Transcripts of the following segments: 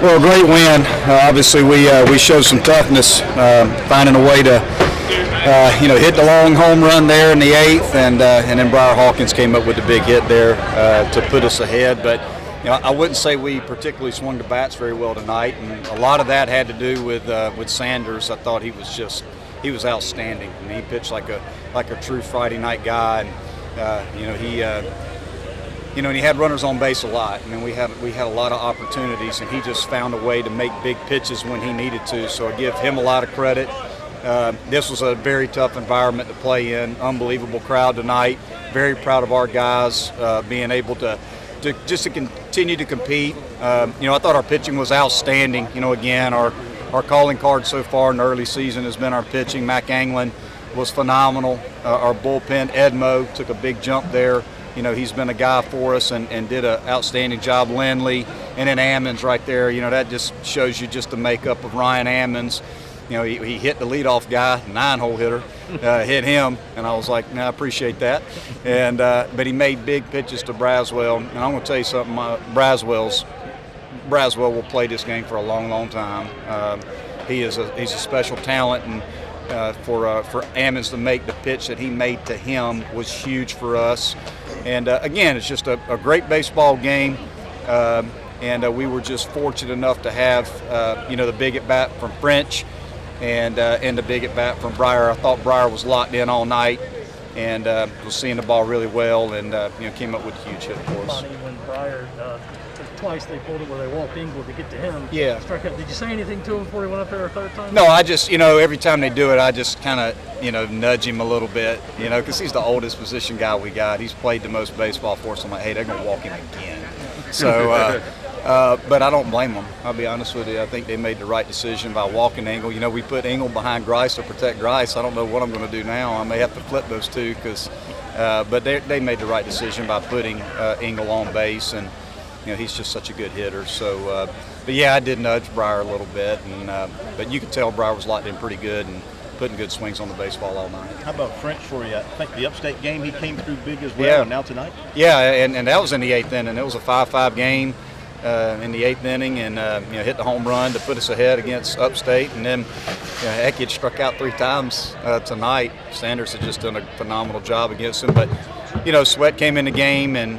Well, a great win. Obviously, we showed some toughness, finding a way to hit the long home run there in the eighth, and then Briar Hawkins came up with the big hit there to put us ahead. But I wouldn't say we particularly swung the bats very well tonight, and a lot of that had to do with Sanders. I thought he was outstanding. I mean, he pitched like a true Friday night guy, and and he had runners on base a lot. I mean, we had a lot of opportunities, and he just found a way to make big pitches when he needed to. So I give him a lot of credit. This was a very tough environment to play in. Unbelievable crowd tonight. Very proud of our guys being able to continue to compete. I thought our pitching was outstanding. Again, our calling card so far in the early season has been our pitching. Mac Anglin was phenomenal. Our bullpen, Edmo, took a big jump there. He's been a guy for us and did an outstanding job. Lindley, and then Ammons right there. That just shows you just the makeup of Ryan Ammons. He hit the leadoff guy, 9-hole hitter, hit him, and I was like, I appreciate that. And but he made big pitches to Braswell, and I'm going to tell you something. Braswell will play this game for a long, long time. He's a special talent, and for Ammons to make the pitch that he made to him was huge for us. And again, it's just a great baseball game. And we were just fortunate enough to have, the big at bat from French and the big at bat from Briar. I thought Briar was locked in all night and was seeing the ball really well, and came up with a huge hit for us. When Briar, twice they pulled it where they walked Engel to get to him. Yeah. Struck out. Did you say anything to him before he went up there a third time? No, I just, every time they do it, I just kind of, nudge him a little bit, because he's the oldest position guy we got. He's played the most baseball for us. I'm like, hey, they're going to walk him again. So, but I don't blame them. I'll be honest with you. I think they made the right decision by walking Engel. We put Engel behind Grice to protect Grice. I don't know what I'm going to do now. I may have to flip those two but they made the right decision by putting Engel on base, and he's just such a good hitter. So, but yeah, I did nudge Briar a little bit, and but you could tell Briar was locked in pretty good and putting good swings on the baseball all night. How about French for you? I think the upstate game he came through big as well. Yeah. And now tonight? Yeah, and that was in the eighth inning. It was a 5-5 game in the eighth inning, and hit the home run to put us ahead against Upstate, and then heck, he had struck out 3 times tonight. Sanders had just done a phenomenal job against him, but Sweat came in the game, and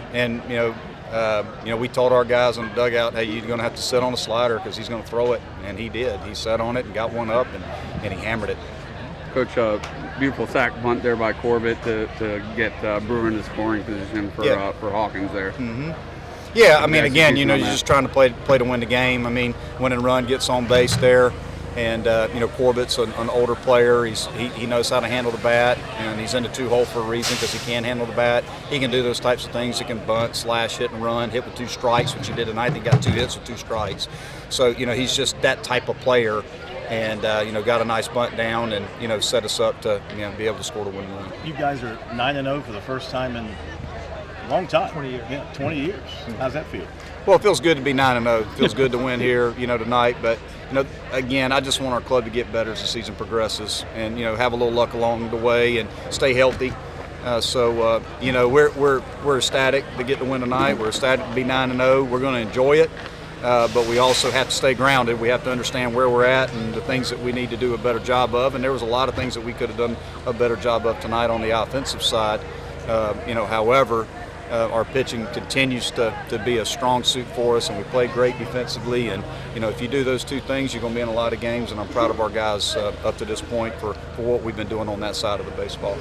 we told our guys in the dugout, hey, you're going to have to sit on the slider because he's going to throw it, and he did. He sat on it and got one up, and he hammered it. Coach, beautiful sack bunt there by Corbett to get Brewer in the scoring position for Hawkins there. Mm-hmm. Yeah, I mean, again, you're just trying to play to win the game. I mean, when a run gets on base there, and Corbett's an older player. He knows how to handle the bat, and he's in the 2-hole for a reason because he can handle the bat. He can do those types of things. He can bunt, slash, hit and run, hit with 2 strikes, which he did tonight. He got 2 hits with 2 strikes. So he's just that type of player. And got a nice bunt down, and set us up to be able to score the winning run. You guys are 9-0 for the first time in a long time. 20 years. Yeah, 20 years. How's that feel? Well, it feels good to be 9-0. It feels good to win here, tonight. But again, I just want our club to get better as the season progresses, and have a little luck along the way and stay healthy. We're ecstatic to get the win tonight. We're ecstatic to be 9-0. We're going to enjoy it. But we also have to stay grounded. We have to understand where we're at and the things that we need to do a better job of. And there was a lot of things that we could have done a better job of tonight on the offensive side. However, our pitching continues to be a strong suit for us, and we play great defensively. And if you do those 2 things, you're going to be in a lot of games. And I'm proud of our guys up to this point for what we've been doing on that side of the baseball.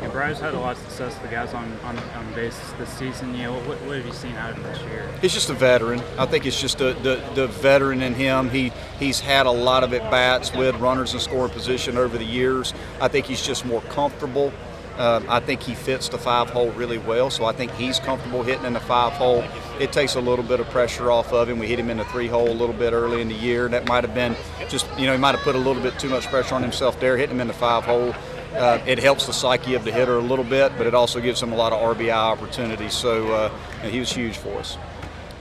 And Briar's had a lot of success with the guys on base this season. What have you seen out of him this year? He's just a veteran. I think it's just the veteran in him. He's had a lot of at-bats with runners in scoring position over the years. I think he's just more comfortable. I think he fits the 5-hole really well, so I think he's comfortable hitting in the 5-hole. It takes a little bit of pressure off of him. We hit him in the 3-hole a little bit early in the year. That might have been just, he might have put a little bit too much pressure on himself there, hitting him in the 5-hole. It helps the psyche of the hitter a little bit, but it also gives him a lot of RBI opportunities. So he was huge for us.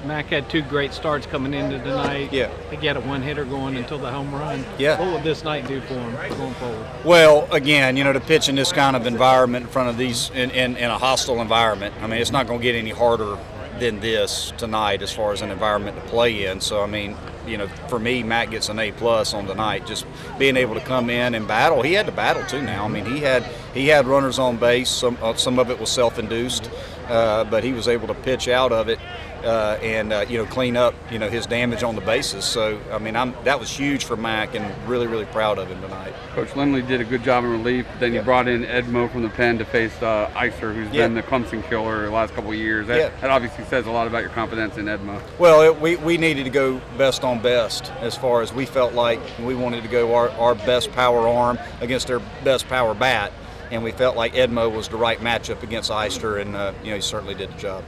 Mac had 2 great starts coming into tonight. Yeah. I think he had a 1-hitter going until the home run. Yeah. What will this night do for him going forward? Well, again, to pitch in this kind of environment in front of these, in a hostile environment, I mean, it's not going to get any harder than this tonight as far as an environment to play in. So, I mean, for me, Matt gets an A+ on the night. Just being able to come in and battle. He had to battle too. Now, I mean, he had runners on base. Some of it was self-induced, but he was able to pitch out of it and clean up his damage on the bases. So I mean, that was huge for Mac, and really, really proud of him tonight. Coach Lindley did a good job in relief, but then you brought in Edmo from the pen to face Eister, who's been the Clemson killer the last couple of years. That obviously says a lot about your confidence in Edmo. Well, we needed to go best on best, as far as we felt like we wanted to go our best power arm against their best power bat, and we felt like Edmo was the right matchup against Eister, and he certainly did the job.